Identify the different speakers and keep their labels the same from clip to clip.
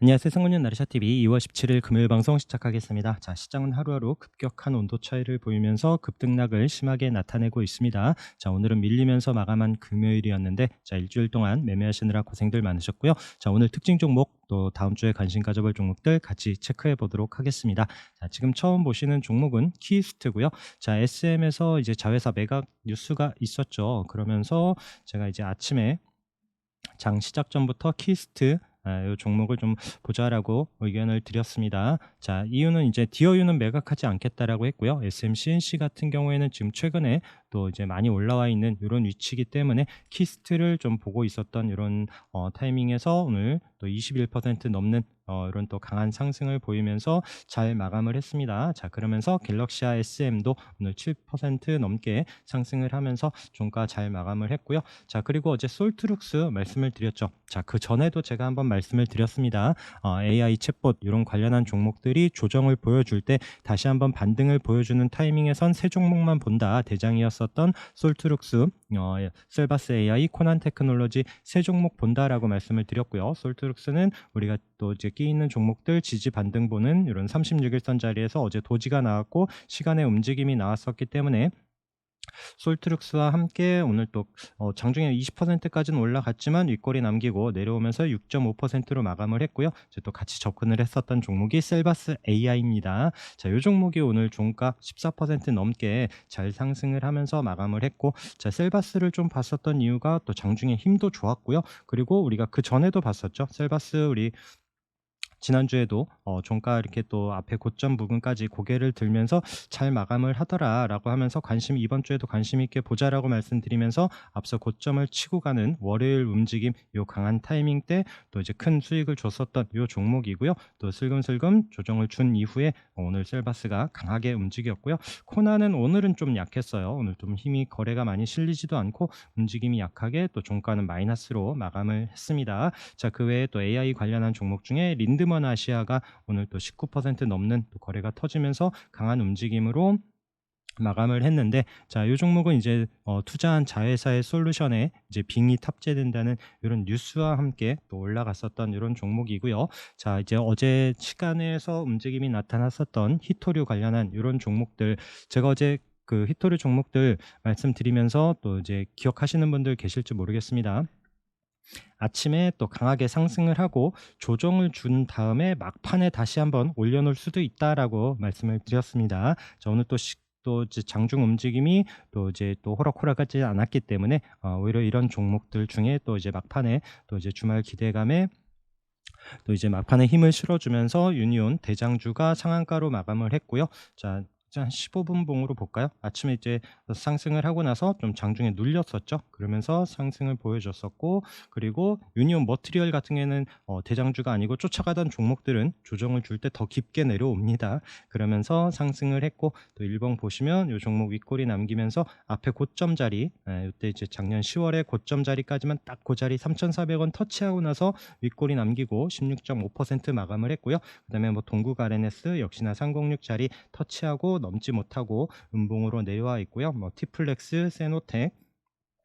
Speaker 1: 안녕하세요. 승훈님 나르샤TV 2월 17일 금요일 방송 시작하겠습니다. 자, 시장은 하루하루 급격한 온도 차이를 보이면서 급등락을 심하게 나타내고 있습니다. 자, 오늘은 밀리면서 마감한 금요일이었는데, 자, 일주일 동안 매매하시느라 고생들 많으셨고요. 자, 오늘 특징 종목 또 다음 주에 관심 가져볼 종목들 같이 체크해 보도록 하겠습니다. 자, 지금 처음 보시는 종목은 키스트고요. 자, SM에서 이제 자회사 매각 뉴스가 있었죠. 그러면서 제가 이제 아침에 장 시작 전부터 키스트 이 종목을 좀 보자라고 의견을 드렸습니다. 자, 이유는 이제 디어유는 매각하지 않겠다라고 했고요. SMCNC 같은 경우에는 지금 최근에 또 이제 많이 올라와 있는 이런 위치이기 때문에 키스트를 좀 보고 있었던 이런 타이밍에서 오늘 또 21% 넘는 이런 또 강한 상승을 보이면서 잘 마감을 했습니다. 자, 그러면서 갤럭시아 SM도 오늘 7% 넘게 상승을 하면서 종가 잘 마감을 했고요. 자, 그리고 어제 솔트룩스 말씀을 드렸죠. 자, 그 전에도 제가 한번 말씀을 드렸습니다. AI 챗봇 이런 관련한 종목들이 조정을 보여줄 때 다시 한번 반등을 보여주는 타이밍에선 세 종목만 본다 대장이었었던 솔트룩스, 셀바스 AI, 코난 테크놀로지 세 종목 본다라고 말씀을 드렸고요. 솔트룩스는 우리가 또 이제 끼 있는 종목들 지지 반등 보는 이런 36일선 자리에서 어제 도지가 나왔고 시간의 움직임이 나왔었기 때문에 솔트룩스와 함께 오늘 또 장중에 20%까지는 올라갔지만 윗꼬리 남기고 내려오면서 6.5%로 마감을 했고요. 이제 또 같이 접근을 했었던 종목이 셀바스 AI입니다. 자, 이 종목이 오늘 종가 14% 넘게 잘 상승을 하면서 마감을 했고, 자, 셀바스를 좀 봤었던 이유가 또 장중에 힘도 좋았고요. 그리고 우리가 그 전에도 봤었죠. 셀바스 우리 지난주에도 종가 이렇게 또 앞에 고점 부분까지 고개를 들면서 잘 마감을 하더라라고 하면서 이번 주에도 관심 있게 보자라고 말씀드리면서 앞서 고점을 치고 가는 월요일 움직임 요 강한 타이밍 때 또 이제 큰 수익을 줬었던 요 종목이고요. 또 슬금슬금 조정을 준 이후에 오늘 셀바스가 강하게 움직였고요. 코나는 오늘은 좀 약했어요. 오늘 좀 힘이 거래가 많이 실리지도 않고 움직임이 약하게 또 종가는 마이너스로 마감을 했습니다. 자, 그 외에 또 AI 관련한 종목 중에 린드먼 아시아가 오늘 또 19% 넘는 또 거래가 터지면서 강한 움직임으로 마감을 했는데, 자, 이 종목은 이제 투자한 자회사의 솔루션에 이제 빙이 탑재된다는 이런 뉴스와 함께 또 올라갔었던 이런 종목이고요. 자, 이제 어제 시간에서 움직임이 나타났었던 히토류 관련한 이런 종목들, 제가 어제 그 히토류 종목들 말씀드리면서 또 이제 기억하시는 분들 계실지 모르겠습니다. 아침에 또 강하게 상승을 하고 조정을 준 다음에 막판에 다시 한번 올려놓을 수도 있다라고 말씀을 드렸습니다. 자, 오늘 또 이제 장중 움직임이 또 이제 또 호락호락하지 않았기 때문에 오히려 이런 종목들 중에 또 이제 막판에 또 이제 주말 기대감에 또 이제 막판에 힘을 실어주면서 유니온 대장주가 상한가로 마감을 했고요. 자, 한 15분 봉으로 볼까요? 아침에 이제 상승을 하고 나서 좀 장중에 눌렸었죠. 그러면서 상승을 보여줬었고, 그리고 유니온 머티리얼 같은 경우에는 대장주가 아니고 쫓아가던 종목들은 조정을 줄 때 더 깊게 내려옵니다. 그러면서 상승을 했고, 또 일봉 보시면 이 종목 윗꼬리 남기면서 앞에 고점 자리, 이때 이제 작년 10월에 고점 자리까지만 딱 그 자리 3,400원 터치하고 나서 윗꼬리 남기고 16.5% 마감을 했고요. 그다음에 뭐 동국 RNS 역시나 306 자리 터치하고 넘지 못하고 음봉으로 내려와 있고요. 뭐 티플렉스, 세노텍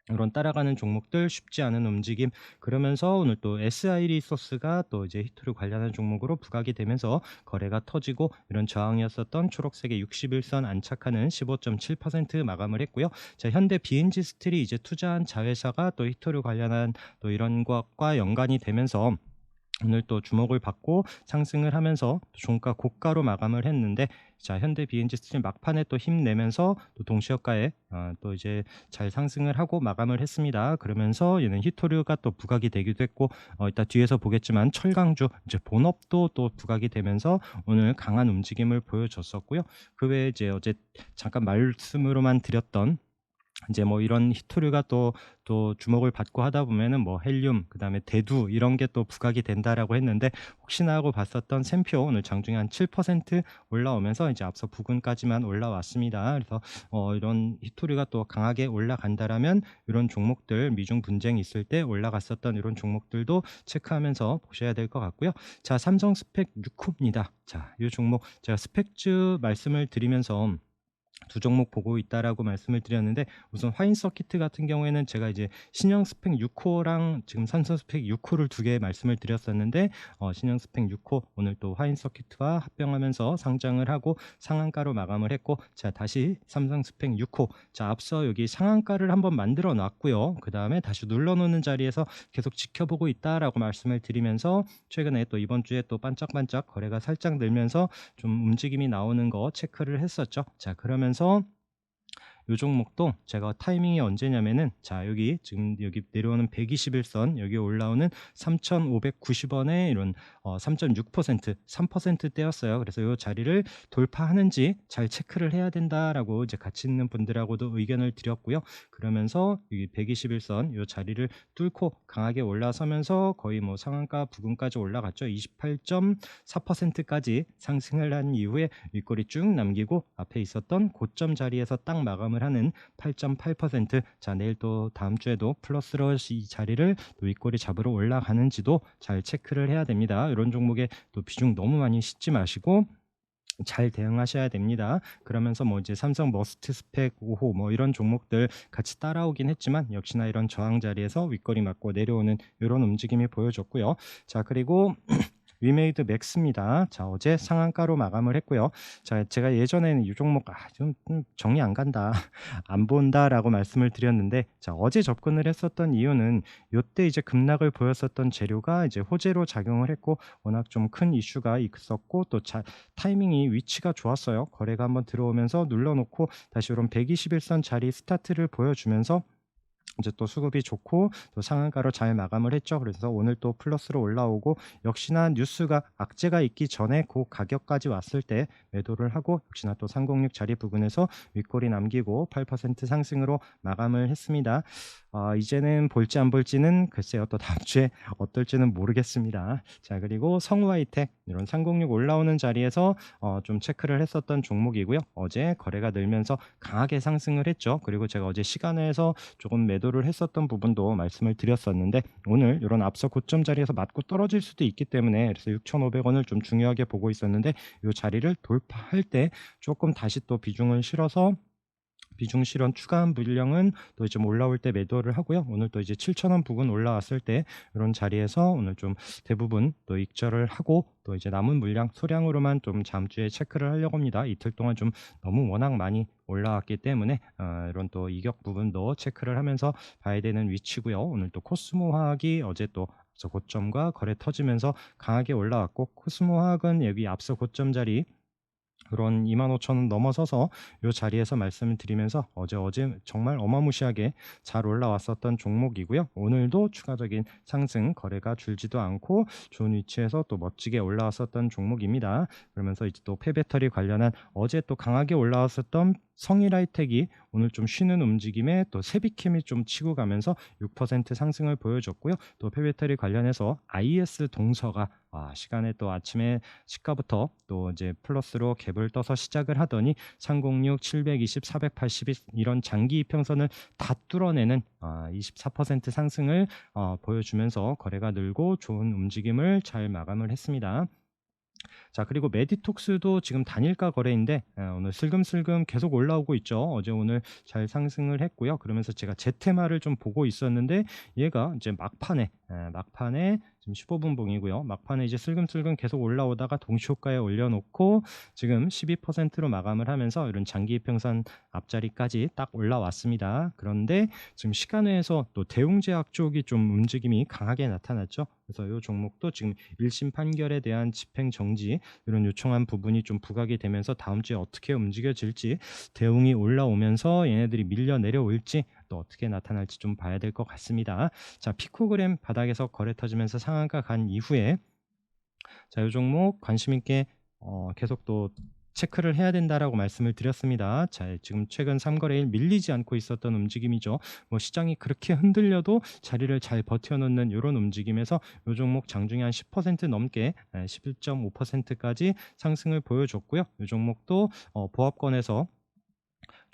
Speaker 1: 이런 따라가는 종목들 쉽지 않은 움직임, 그러면서 오늘 또 SI 리소스가 또 이제 히토류 관련한 종목으로 부각이 되면서 거래가 터지고 이런 저항이었었던 초록색의 61선 안착하는 15.7% 마감을 했고요. 자, 현대 BNG 스틸이 이제 투자한 자회사가 또 히토류 관련한 또 이런 것과 연관이 되면서 오늘 또 주목을 받고 상승을 하면서 또 종가 고가로 마감을 했는데, 자, 현대 BNG 스틸 막판에 또 힘내면서 또 동시효과에 또 이제 잘 상승을 하고 마감을 했습니다. 그러면서 얘는 히토류가 또 부각이 되기도 했고, 이따 뒤에서 보겠지만 철강주 이제 본업도 또 부각이 되면서 오늘 강한 움직임을 보여줬었고요. 그 외에 이제 어제 잠깐 말씀으로만 드렸던 이제 뭐 이런 히토류가 또 주목을 받고 하다 보면은 뭐 헬륨, 그다음에 대두 이런 게 또 부각이 된다라고 했는데, 혹시나 하고 봤었던 샘표 오늘 장중에 한 7% 올라오면서 이제 앞서 부근까지만 올라왔습니다. 그래서 이런 히토류가 또 강하게 올라간다라면 이런 종목들 미중 분쟁이 있을 때 올라갔었던 이런 종목들도 체크하면서 보셔야 될 것 같고요. 자, 삼성 스펙 6호입니다. 자, 이 종목 제가 스펙주 말씀을 드리면서 두 종목 보고 있다라고 말씀을 드렸는데, 우선 화인 서키트 같은 경우에는 제가 이제 신형 스펙 6호랑 지금 산소 스펙 6호를 두 개 말씀을 드렸었는데, 신형 스펙 6호 오늘 또 화인 서키트와 합병하면서 상장을 하고 상한가로 마감을 했고, 자 다시 삼성 스펙 6호, 자 앞서 여기 상한가를 한번 만들어 놨고요. 그 다음에 다시 눌러놓는 자리에서 계속 지켜보고 있다라고 말씀을 드리면서, 최근에 또 이번 주에 또 반짝반짝 거래가 살짝 늘면서 좀 움직임이 나오는 거 체크를 했었죠. 자 그러면서 요 종목도 제가 타이밍이 언제냐면은, 자 여기 지금 여기 내려오는 121선, 여기 올라오는 3,590원에 이런 3.6% 3%대였어요. 그래서 요 자리를 돌파하는지 잘 체크를 해야 된다라고 이제 같이 있는 분들하고도 의견을 드렸고요. 그러면서 여기 121선 요 자리를 뚫고 강하게 올라서면서 거의 뭐 상한가 부근까지 올라갔죠. 28.4%까지 상승을 한 이후에 윗꼬리 쭉 남기고 앞에 있었던 고점 자리에서 딱 마감을 하는 8.8%. 자 내일 또 다음 주에도 플러스로 이 자리를 또 윗꼬리 잡으러 올라가는지도 잘 체크를 해야 됩니다. 이런 종목에 또 비중 너무 많이 싣지 마시고 잘 대응하셔야 됩니다. 그러면서 뭐 이제 삼성 머스트 스펙 5호 뭐 이런 종목들 같이 따라오긴 했지만, 역시나 이런 저항 자리에서 윗거리 맞고 내려오는 이런 움직임이 보여졌고요. 자 그리고 위메이드 맥스입니다. 자 어제 상한가로 마감을 했고요. 자 제가 예전에는 이 종목 좀 정리 안 간다 안 본다라고 말씀을 드렸는데, 자 어제 접근을 했었던 이유는 요때 이제 급락을 보였었던 재료가 이제 호재로 작용을 했고, 워낙 좀 큰 이슈가 있었고, 또 타이밍이 위치가 좋았어요. 거래가 한번 들어오면서 눌러놓고 다시 이런 121선 자리 스타트를 보여주면서 이제 또 수급이 좋고 또 상한가로 잘 마감을 했죠. 그래서 오늘 또 플러스로 올라오고, 역시나 뉴스가 악재가 있기 전에 그 가격까지 왔을 때 매도를 하고, 역시나 또 306 자리 부근에서 윗꼬리 남기고 8% 상승으로 마감을 했습니다. 이제는 볼지 안 볼지는 글쎄요, 또 다음 주에 어떨지는 모르겠습니다. 자 그리고 성우하이텍 이런 306 올라오는 자리에서 좀 체크를 했었던 종목이고요. 어제 거래가 늘면서 강하게 상승을 했죠. 그리고 제가 어제 시간에서 조금 매도를 했었던 부분도 말씀을 드렸었는데, 오늘 이런 앞서 고점 자리에서 맞고 떨어질 수도 있기 때문에, 그래서 6,500원을 좀 중요하게 보고 있었는데, 이 자리를 돌파할 때 조금 다시 또 비중을 실어서, 비중 실현 추가한 물량은 또 이제 좀 올라올 때 매도를 하고요. 오늘 또 이제 7,000원 부근 올라왔을 때 이런 자리에서 오늘 좀 대부분 또 익절을 하고, 또 이제 남은 물량 소량으로만 좀 다음 주에 체크를 하려고 합니다. 이틀 동안 좀 너무 워낙 많이 올라왔기 때문에 이런 또 이격 부분도 체크를 하면서 봐야 되는 위치고요. 오늘 또 코스모화학이 어제 또 앞서 고점과 거래 터지면서 강하게 올라왔고, 코스모화학은 여기 앞서 고점 자리 그런 25,000원 넘어서서 이 자리에서 말씀을 드리면서, 어제 정말 어마무시하게 잘 올라왔었던 종목이고요. 오늘도 추가적인 상승 거래가 줄지도 않고 좋은 위치에서 또 멋지게 올라왔었던 종목입니다. 그러면서 이제 또 폐배터리 관련한 어제 또 강하게 올라왔었던 성일하이텍이 오늘 좀 쉬는 움직임에 또 세비캠이 좀 치고 가면서 6% 상승을 보여줬고요. 또 폐배터리 관련해서 IS 동서가 시간에 또 아침에 시가부터 또 이제 플러스로 갭을 떠서 시작을 하더니 306, 720, 480 이런 장기 이평선을 다 뚫어내는 24% 상승을 보여주면서 거래가 늘고 좋은 움직임을 잘 마감을 했습니다. 자 그리고 메디톡스도 지금 단일가 거래인데 오늘 슬금슬금 계속 올라오고 있죠. 어제 오늘 잘 상승을 했고요. 그러면서 제가 제테마를 좀 보고 있었는데, 얘가 이제 막판에 지금 15분 봉이고요. 막판에 이제 슬금슬금 계속 올라오다가 동시호가에 올려놓고 지금 12%로 마감을 하면서 이런 장기 이평선 앞자리까지 딱 올라왔습니다. 그런데 지금 시간외에서 또 대웅제약 쪽이 좀 움직임이 강하게 나타났죠. 그래서 이 종목도 지금 1심 판결에 대한 집행 정지 이런 요청한 부분이 좀 부각이 되면서 다음 주에 어떻게 움직여질지, 대웅이 올라오면서 얘네들이 밀려 내려올지 또 어떻게 나타날지 좀 봐야 될 것 같습니다. 자 피코그램 바닥에서 거래 터지면서 상한가 간 이후에, 자 이 종목 관심 있게 계속 또 체크를 해야 된다라고 말씀을 드렸습니다. 자, 지금 최근 3거래일 밀리지 않고 있었던 움직임이죠. 뭐 시장이 그렇게 흔들려도 자리를 잘 버텨놓는 이런 움직임에서 이 종목 장중에 한 10% 넘게 11.5%까지 상승을 보여줬고요. 이 종목도 보합권에서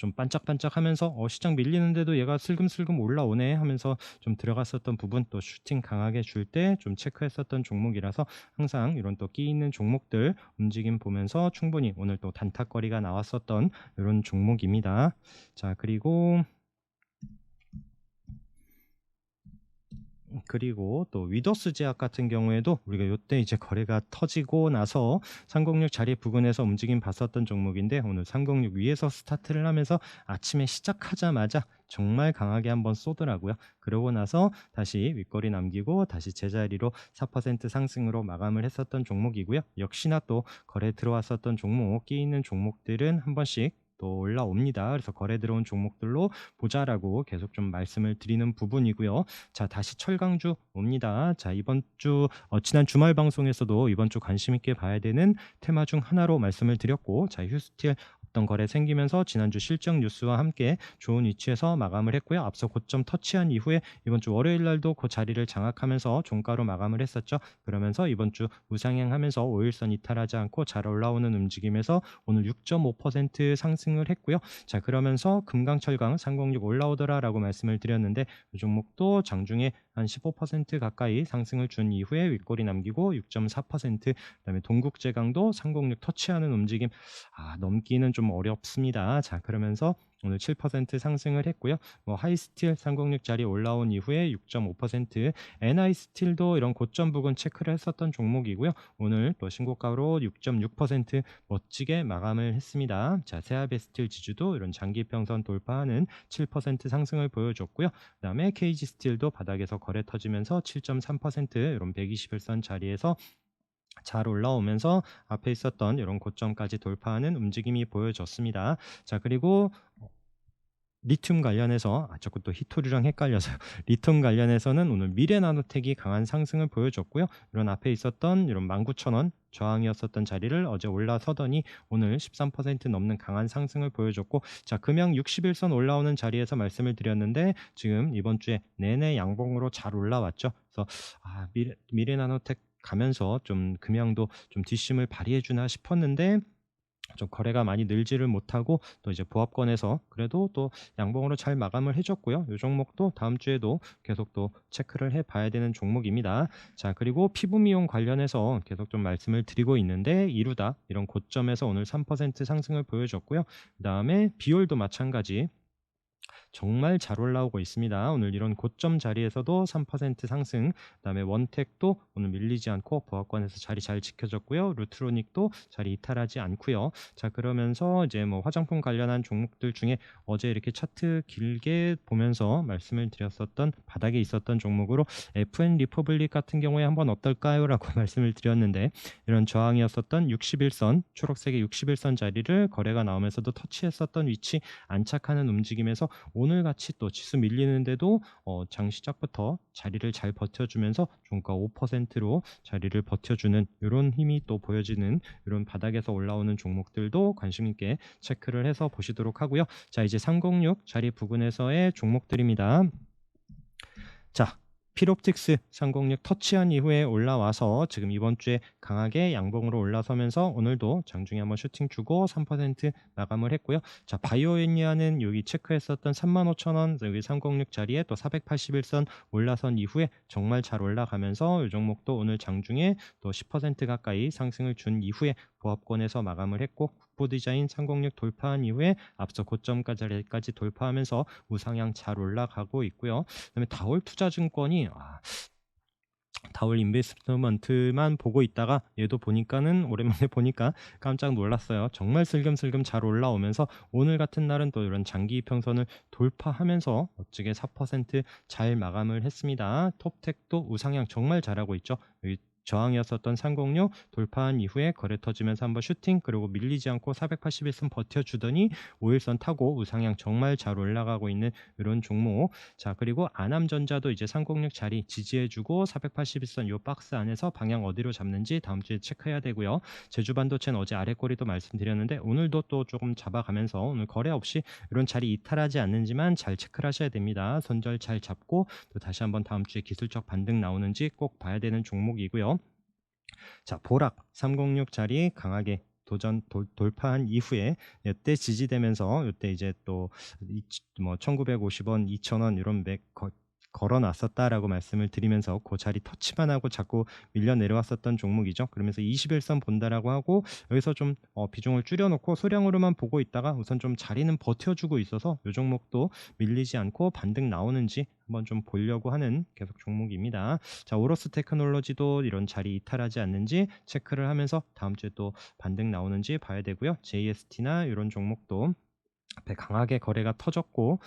Speaker 1: 좀 반짝반짝하면서 시장 밀리는데도 얘가 슬금슬금 올라오네 하면서 좀 들어갔었던 부분, 또 슈팅 강하게 줄 때 좀 체크했었던 종목이라서 항상 이런 또 끼 있는 종목들 움직임 보면서 충분히 오늘 또 단타거리가 나왔었던 이런 종목입니다. 자, 그리고 또 위더스 제약 같은 경우에도 우리가 요때 이제 거래가 터지고 나서 306 자리 부근에서 움직임 봤었던 종목인데, 오늘 306 위에서 스타트를 하면서 아침에 시작하자마자 정말 강하게 한번 쏘더라고요. 그러고 나서 다시 윗거리 남기고 다시 제자리로 4% 상승으로 마감을 했었던 종목이고요. 역시나 또 거래 들어왔었던 종목, 끼 있는 종목들은 한 번씩 또 올라옵니다. 그래서 거래 들어온 종목들로 보자라고 계속 좀 말씀을 드리는 부분이고요. 자, 다시 철강주 옵니다. 자, 이번 주 지난 주말 방송에서도 이번 주 관심 있게 봐야 되는 테마 중 하나로 말씀을 드렸고, 자, 휴스틸 어떤 거래 생기면서 지난주 실적 뉴스와 함께 좋은 위치에서 마감을 했고요. 앞서 고점 터치한 이후에 이번 주 월요일 날도 그 자리를 장악하면서 종가로 마감을 했었죠. 그러면서 이번 주 우상향하면서 5일선 이탈하지 않고 잘 올라오는 움직임에서 오늘 6.5% 상승을 했고요. 자, 그러면서 금강철강 306 올라오더라라고 말씀을 드렸는데, 이 종목도 장중에 한 15% 가까이 상승을 준 이후에 윗골이 남기고 6.4%, 그다음에 동국제강도 306 터치하는 움직임 넘기는 좀 어렵습니다. 자, 그러면서 오늘 7% 상승을 했고요. 하이스틸 306 자리 올라온 이후에 6.5%, NI스틸도 이런 고점 부근 체크를 했었던 종목이고요. 오늘 또 신고가로 6.6% 멋지게 마감을 했습니다. 자, 세아베스틸 지주도 이런 장기평선 돌파하는 7% 상승을 보여줬고요. 그다음에 KG스틸도 바닥에서 거래 터지면서 7.3% 이런 121선 자리에서 잘 올라오면서 앞에 있었던 이런 고점까지 돌파하는 움직임이 보여졌습니다. 자, 그리고 리튬 관련해서 자꾸 또 히토류랑 헷갈려서 리튬 관련해서는 오늘 미래나노텍이 강한 상승을 보여줬고요. 이런 앞에 있었던 이런 19,000원 저항이었었던 자리를 어제 올라서더니 오늘 13% 넘는 강한 상승을 보여줬고, 자, 금양 61선 올라오는 자리에서 말씀을 드렸는데 지금 이번 주에 내내 양봉으로 잘 올라왔죠. 그래서 미래나노텍 가면서 좀 금양도 좀 뒷심을 발휘해 주나 싶었는데 좀 거래가 많이 늘지를 못하고 또 이제 보합권에서 그래도 또 양봉으로 잘 마감을 해줬고요. 이 종목도 다음 주에도 계속 또 체크를 해봐야 되는 종목입니다. 자, 그리고 피부 미용 관련해서 계속 좀 말씀을 드리고 있는데, 이루다 이런 고점에서 오늘 3% 상승을 보여줬고요. 그 다음에 비올도 마찬가지 정말 잘 올라오고 있습니다. 오늘 이런 고점 자리에서도 3% 상승, 그다음에 원택도 오늘 밀리지 않고 보합권에서 자리 잘 지켜졌고요. 루트로닉도 자리 이탈하지 않고요. 자, 그러면서 이제 화장품 관련한 종목들 중에 어제 이렇게 차트 길게 보면서 말씀을 드렸었던 바닥에 있었던 종목으로 FN 리퍼블릭 같은 경우에 한번 어떨까요? 라고 말씀을 드렸는데, 이런 저항이었었던 61선, 초록색의 61선 자리를 거래가 나오면서도 터치했었던 위치 안착하는 움직임에서 오늘같이 또 지수 밀리는데도 장 시작부터 자리를 잘 버텨주면서 종가 5%로 자리를 버텨주는 이런 힘이 또 보여지는 이런 바닥에서 올라오는 종목들도 관심 있게 체크를 해서 보시도록 하고요. 자, 이제 306 자리 부근에서의 종목들입니다. 자, 필옵틱스 306 터치한 이후에 올라와서 지금 이번 주에 강하게 양봉으로 올라서면서 오늘도 장중에 한번 슈팅 주고 3% 마감을 했고요. 자, 바이오애니아는 여기 체크했었던 35,000원 여기 306 자리에 또 481선 올라선 이후에 정말 잘 올라가면서 이 종목도 오늘 장중에 또 10% 가까이 상승을 준 이후에 보합권에서 마감을 했고, 국보디자인 306 돌파한 이후에 앞서 고점까지 돌파하면서 우상향 잘 올라가고 있고요. 그다음에 다올투자증권이 다올 인베스트먼트만 보고 있다가 얘도 보니까는 오랜만에 보니까 깜짝 놀랐어요. 정말 슬금슬금 잘 올라오면서 오늘 같은 날은 또 이런 장기 이평선을 돌파하면서 멋지게 4% 잘 마감을 했습니다. 톱텍도 우상향 정말 잘하고 있죠. 여기 저항이었었던 306 돌파한 이후에 거래 터지면서 한번 슈팅, 그리고 밀리지 않고 481선 버텨주더니 5일선 타고 우상향 정말 잘 올라가고 있는 이런 종목. 자, 그리고 아남전자도 이제 306 자리 지지해주고 481선 요 박스 안에서 방향 어디로 잡는지 다음 주에 체크해야 되고요. 제주반도체는 어제 아래꼬리도 말씀드렸는데 오늘도 또 조금 잡아가면서 오늘 거래 없이 이런 자리 이탈하지 않는지만 잘 체크를 하셔야 됩니다. 손절 잘 잡고 또 다시 한번 다음 주에 기술적 반등 나오는지 꼭 봐야 되는 종목이고요. 자, 보락 306 자리 강하게 돌파한 이후에 이때 지지되면서 이때 이제 또 1950원, 2000원 이런 걸어놨었다라고 말씀을 드리면서 그 자리 터치만 하고 자꾸 밀려 내려왔었던 종목이죠. 그러면서 21선 본다라고 하고 여기서 좀 비중을 줄여놓고 소량으로만 보고 있다가 우선 좀 자리는 버텨주고 있어서 이 종목도 밀리지 않고 반등 나오는지 한번 좀 보려고 하는 계속 종목입니다. 자, 오로스 테크놀로지도 이런 자리 이탈하지 않는지 체크를 하면서 다음 주에 또 반등 나오는지 봐야 되고요. JST나 이런 종목도 앞에 강하게 거래가 터졌고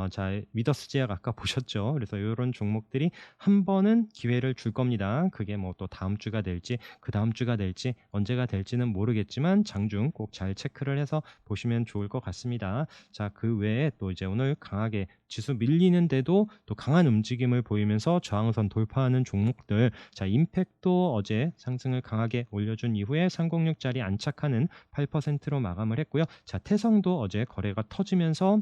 Speaker 1: 자, 미더스 제약 아까 보셨죠. 그래서 이런 종목들이 한 번은 기회를 줄 겁니다. 그게 뭐 또 다음 주가 될지 그 다음 주가 될지 언제가 될지는 모르겠지만 장중 꼭 잘 체크를 해서 보시면 좋을 것 같습니다. 자, 그 외에 또 이제 오늘 강하게 지수 밀리는데도 또 강한 움직임을 보이면서 저항선 돌파하는 종목들, 자, 임팩도 어제 상승을 강하게 올려준 이후에 306짜리 안착하는 8%로 마감을 했고요. 자, 태성도 어제 거래가 터지면서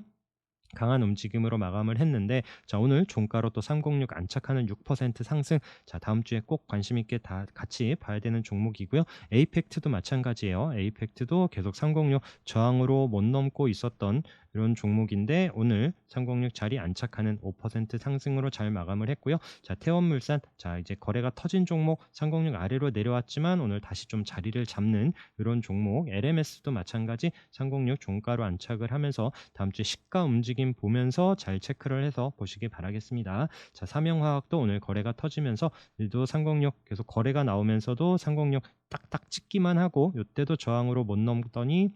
Speaker 1: 강한 움직임으로 마감을 했는데, 자, 오늘 종가로 또 306 안착하는 6% 상승. 자, 다음 주에 꼭 관심 있게 다 같이 봐야 되는 종목이고요. 에이펙트도 마찬가지예요. 에이펙트도 계속 306 저항으로 못 넘고 있었던 이런 종목인데 오늘 306 자리 안착하는 5% 상승으로 잘 마감을 했고요. 자, 태원물산, 자, 이제 거래가 터진 종목 306 아래로 내려왔지만 오늘 다시 좀 자리를 잡는 이런 종목. LMS도 마찬가지 306 종가로 안착을 하면서 다음 주에 시가 움직임 보면서 잘 체크를 해서 보시기 바라겠습니다. 자, 삼영화학도 오늘 거래가 터지면서 일도 306 계속 거래가 나오면서도 306 딱딱 찍기만 하고 이때도 저항으로 못 넘더니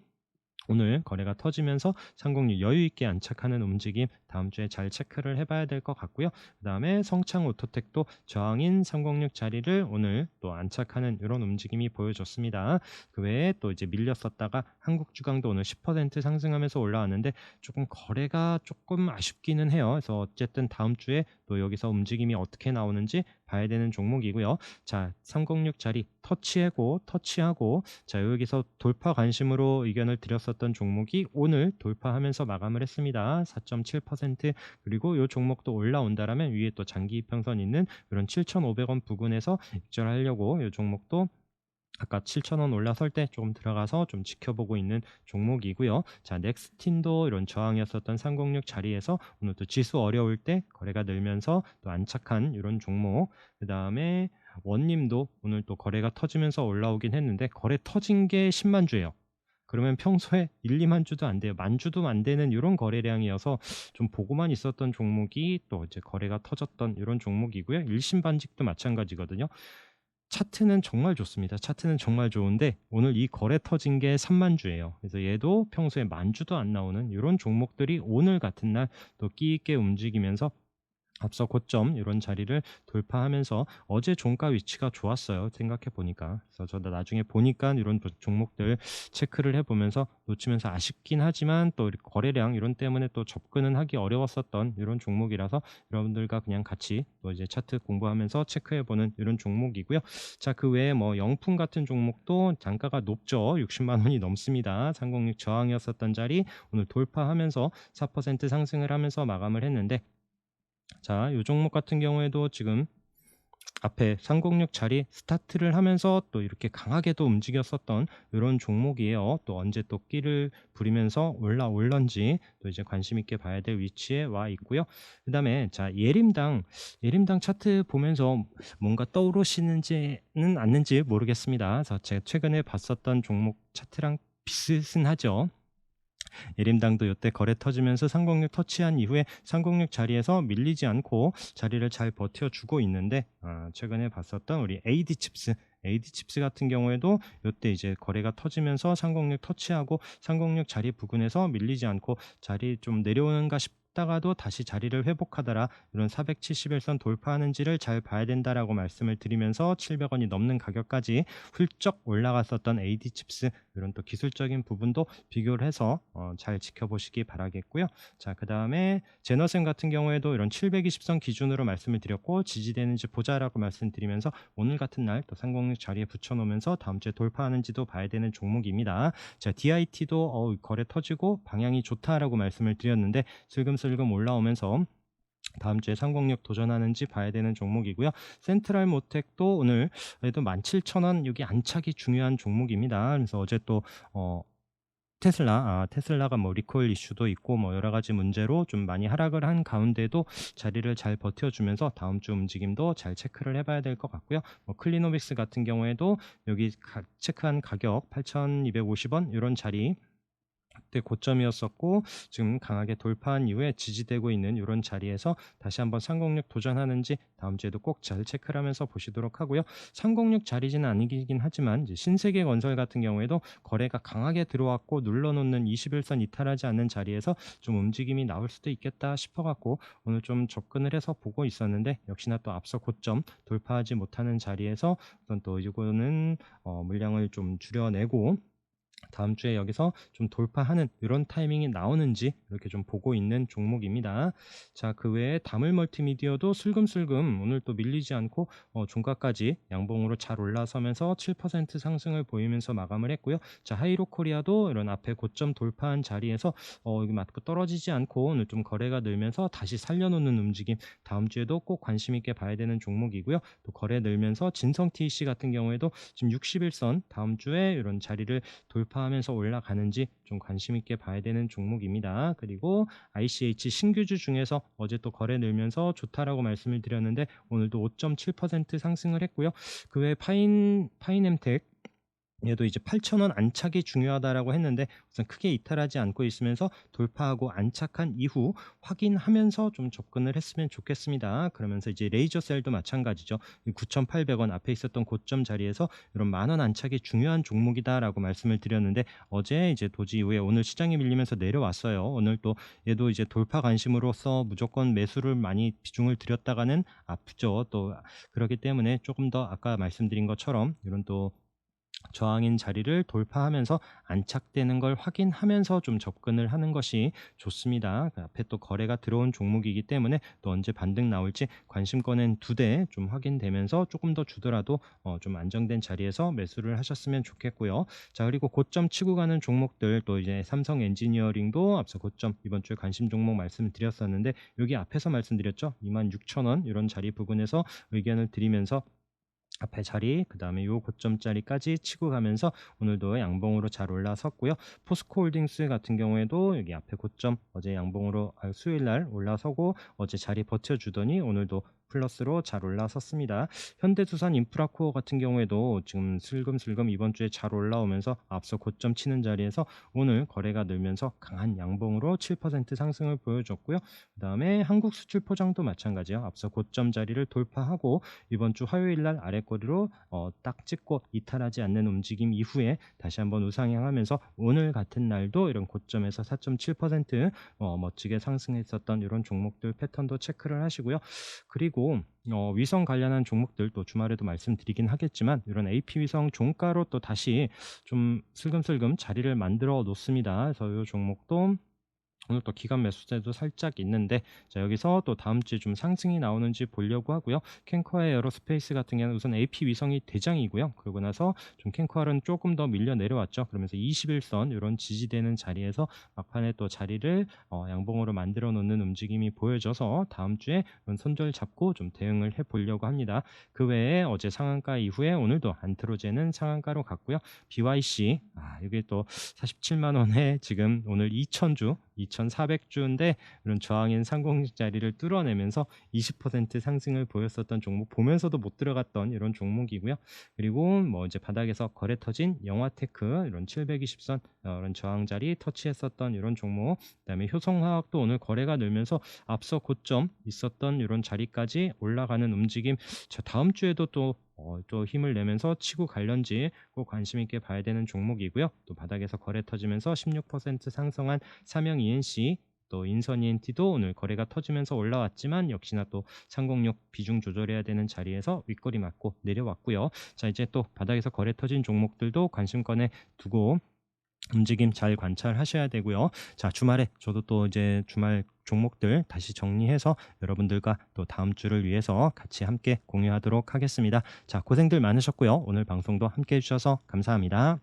Speaker 1: 오늘 거래가 터지면서 306 여유있게 안착하는 움직임 다음 주에 잘 체크를 해봐야 될 것 같고요. 그 다음에 성창오토텍도 저항인 306 자리를 오늘 또 안착하는 이런 움직임이 보여줬습니다. 그 외에 또 이제 밀렸었다가 한국주강도 오늘 10% 상승하면서 올라왔는데 조금 거래가 조금 아쉽기는 해요. 그래서 어쨌든 다음 주에 또 여기서 움직임이 어떻게 나오는지 봐야 되는 종목이고요. 자, 306 자리 터치하고 자, 여기서 돌파 관심으로 의견을 드렸었던 종목이 오늘 돌파하면서 마감을 했습니다. 4.7%. 그리고 이 종목도 올라온다라면 위에 또 장기 이평선 있는 이런 7,500원 부근에서 익절하려고 이 종목도 아까 7,000원 올라설 때 조금 들어가서 좀 지켜보고 있는 종목이고요. 자, 넥스틴도 이런 저항이었었던 306 자리에서 오늘 또 지수 어려울 때 거래가 늘면서 또 안착한 이런 종목. 그 다음에 원님도 오늘 또 거래가 터지면서 올라오긴 했는데 거래 터진 게 10만 주예요. 그러면 평소에 1, 2만 주도 안 돼요. 만 주도 안 되는 이런 거래량이어서 좀 보고만 있었던 종목이 또 이제 거래가 터졌던 이런 종목이고요. 일신반직도 마찬가지거든요. 차트는 정말 좋습니다. 차트는 정말 좋은데 오늘 이 거래 터진 게 3만 주예요. 그래서 얘도 평소에 만 주도 안 나오는 이런 종목들이 오늘 같은 날 또 끼 있게 움직이면서 앞서 고점 이런 자리를 돌파하면서 어제 종가 위치가 좋았어요. 생각해 보니까. 그래서 저도 나중에 보니까 이런 종목들 체크를 해보면서 놓치면서 아쉽긴 하지만 또 거래량 이런 때문에 또 접근은 하기 어려웠었던 이런 종목이라서 여러분들과 그냥 같이 또 이제 차트 공부하면서 체크해보는 이런 종목이고요. 자, 그 외에 뭐 영풍 같은 종목도 단가가 높죠. 60만 원이 넘습니다. 306 저항이었었던 자리 오늘 돌파하면서 4% 상승을 하면서 마감을 했는데, 자, 이 종목 같은 경우에도 지금 앞에 306 자리 스타트를 하면서 또 이렇게 강하게도 움직였었던 이런 종목이에요. 또 언제 또 끼를 부리면서 올라올런지 또 이제 관심 있게 봐야 될 위치에 와 있고요. 그 다음에 자, 예림당 차트 보면서 뭔가 떠오르시는지는 않는지 모르겠습니다. 그래서 제가 최근에 봤었던 종목 차트랑 비슷은 하죠. 예림당도 이때 거래 터지면서 306 터치한 이후에 306 자리에서 밀리지 않고 자리를 잘 버텨주고 있는데, 최근에 봤었던 우리 AD칩스 같은 경우에도 이때 이제 거래가 터지면서 306 터치하고 306 자리 부근에서 밀리지 않고 자리 좀 내려오는가 싶다가도 다시 자리를 회복하더라, 이런 471선 돌파하는지를 잘 봐야 된다라고 말씀을 드리면서 700원이 넘는 가격까지 훌쩍 올라갔었던 AD칩스, 이런 또 기술적인 부분도 비교를 해서 잘 지켜보시기 바라겠고요. 자, 그 다음에 제너센 같은 경우에도 이런 720선 기준으로 말씀을 드렸고 지지되는지 보자라고 말씀드리면서 오늘 같은 날 또 306 자리에 붙여놓으면서 다음 주에 돌파하는지도 봐야 되는 종목입니다. 자, DIT도 거래 터지고 방향이 좋다라고 말씀을 드렸는데 슬금슬금 올라오면서 다음 주에 306 도전하는지 봐야 되는 종목이고요. 센트럴 모텍도 오늘 그래도 17,000원 여기 안착이 중요한 종목입니다. 그래서 어제 또 테슬라가 뭐 리콜 이슈도 있고 뭐 여러 가지 문제로 좀 많이 하락을 한 가운데도 자리를 잘 버텨주면서 다음 주 움직임도 잘 체크를 해봐야 될 것 같고요. 뭐 클리노믹스 같은 경우에도 여기 체크한 가격 8,250원 이런 자리 그때 고점이었었고 지금 강하게 돌파한 이후에 지지되고 있는 이런 자리에서 다시 한번 306 도전하는지 다음 주에도 꼭 잘 체크를 하면서 보시도록 하고요. 306 자리지는 아니긴 하지만 이제 신세계건설 같은 경우에도 거래가 강하게 들어왔고 눌러놓는 21선 이탈하지 않는 자리에서 좀 움직임이 나올 수도 있겠다 싶어갖고 오늘 좀 접근을 해서 보고 있었는데 역시나 또 앞서 고점 돌파하지 못하는 자리에서 우선 또 이거는 물량을 좀 줄여내고 다음 주에 여기서 좀 돌파하는 이런 타이밍이 나오는지 이렇게 좀 보고 있는 종목입니다. 자, 그 외에 다물 멀티미디어도 슬금슬금 오늘 또 밀리지 않고 종가까지 양봉으로 잘 올라서면서 7% 상승을 보이면서 마감을 했고요. 자, 하이로 코리아도 이런 앞에 고점 돌파한 자리에서 여기 맞고 떨어지지 않고 오늘 좀 거래가 늘면서 다시 살려놓는 움직임 다음 주에도 꼭 관심 있게 봐야 되는 종목이고요. 또 거래 늘면서 진성 TC 같은 경우에도 지금 61선 다음 주에 이런 자리를 돌파하면서 올라가는지 좀 관심 있게 봐야 되는 종목입니다. 그리고 ICH 신규주 중에서 어제 또 거래 늘면서 좋다라고 말씀을 드렸는데 오늘도 5.7% 상승을 했고요. 그 외에 파인엠텍 얘도 이제 8,000원 안착이 중요하다라고 했는데 우선 크게 이탈하지 않고 있으면서 돌파하고 안착한 이후 확인하면서 좀 접근을 했으면 좋겠습니다. 그러면서 이제 레이저셀도 마찬가지죠. 9,800원 앞에 있었던 고점 자리에서 이런 만원 안착이 중요한 종목이다라고 말씀을 드렸는데 어제 이제 도지 이후에 오늘 시장이 밀리면서 내려왔어요. 오늘 또 얘도 이제 돌파 관심으로서 무조건 매수를 많이 비중을 들였다가는 아프죠. 또 그렇기 때문에 조금 더 아까 말씀드린 것처럼 이런 또 저항인 자리를 돌파하면서 안착되는 걸 확인하면서 좀 접근을 하는 것이 좋습니다. 그 앞에 또 거래가 들어온 종목이기 때문에 또 언제 반등 나올지 관심권은 2대 좀 확인되면서 조금 더 주더라도 좀 안정된 자리에서 매수를 하셨으면 좋겠고요. 자, 그리고 고점 치고 가는 종목들 또 이제 삼성 엔지니어링도 앞서 고점 이번 주에 관심 종목 말씀드렸었는데 여기 앞에서 말씀드렸죠. 26,000원 이런 자리 부근에서 의견을 드리면서 앞에 자리 그 다음에 요 고점자리까지 치고 가면서 오늘도 양봉으로 잘 올라섰고요. 포스코홀딩스 같은 경우에도 여기 앞에 고점 어제 양봉으로 수요일날 올라서고 어제 자리 버텨주더니 오늘도 플러스로 잘 올라섰습니다. 현대두산 인프라코어 같은 경우에도 지금 슬금슬금 이번 주에 잘 올라오면서 앞서 고점 치는 자리에서 오늘 거래가 늘면서 강한 양봉으로 7% 상승을 보여줬고요. 그 다음에 한국수출포장도 마찬가지요. 앞서 고점 자리를 돌파하고 이번 주 화요일날 아래꼬리로 딱 찍고 이탈하지 않는 움직임 이후에 다시 한번 우상향하면서 오늘 같은 날도 이런 고점에서 4.7% 멋지게 상승했었던 이런 종목들 패턴도 체크를 하시고요. 그리고 위성 관련한 종목들 또 주말에도 말씀드리긴 하겠지만 이런 AP 위성 종가로 또 다시 좀 슬금슬금 자리를 만들어 놓습니다. 그래서 이 종목도 오늘 또 기관 매수세도 살짝 있는데 자 여기서 또 다음 주에 좀 상승이 나오는지 보려고 하고요. 캔커의 에어로스페이스 같은 경우는 우선 AP 위성이 대장이고요. 그러고 나서 좀 캔커는 조금 더 밀려 내려왔죠. 그러면서 21선 이런 지지되는 자리에서 막판에 또 자리를 양봉으로 만들어 놓는 움직임이 보여져서 다음 주에 손절 잡고 좀 대응을 해보려고 합니다. 그 외에 어제 상한가 이후에 오늘도 안트로제는 상한가로 갔고요. BYC 이게 또 47만 원에 지금 오늘 2,000주 2,400주인데 이런 저항인 상공식 자리를 뚫어내면서 20% 상승을 보였었던 종목 보면서도 못 들어갔던 이런 종목이고요. 그리고 뭐 이제 바닥에서 거래 터진 영화테크 이런 720선 이런 저항 자리 터치했었던 이런 종목 그다음에 효성화학도 오늘 거래가 늘면서 앞서 고점 있었던 이런 자리까지 올라가는 움직임 자 다음 주에도 또 힘을 내면서 치고 갈런지 꼭 관심 있게 봐야 되는 종목이고요. 또 바닥에서 거래 터지면서 16% 상승한 삼영 ENC 또 인선 ENT도 오늘 거래가 터지면서 올라왔지만 역시나 또 306 비중 조절해야 되는 자리에서 윗꼬리 맞고 내려왔고요. 자 이제 또 바닥에서 거래 터진 종목들도 관심권에 두고 움직임 잘 관찰하셔야 되고요. 자 주말에 저도 또 이제 주말 종목들 다시 정리해서 여러분들과 또 다음 주를 위해서 같이 함께 공유하도록 하겠습니다. 자 고생들 많으셨고요. 오늘 방송도 함께 해주셔서 감사합니다.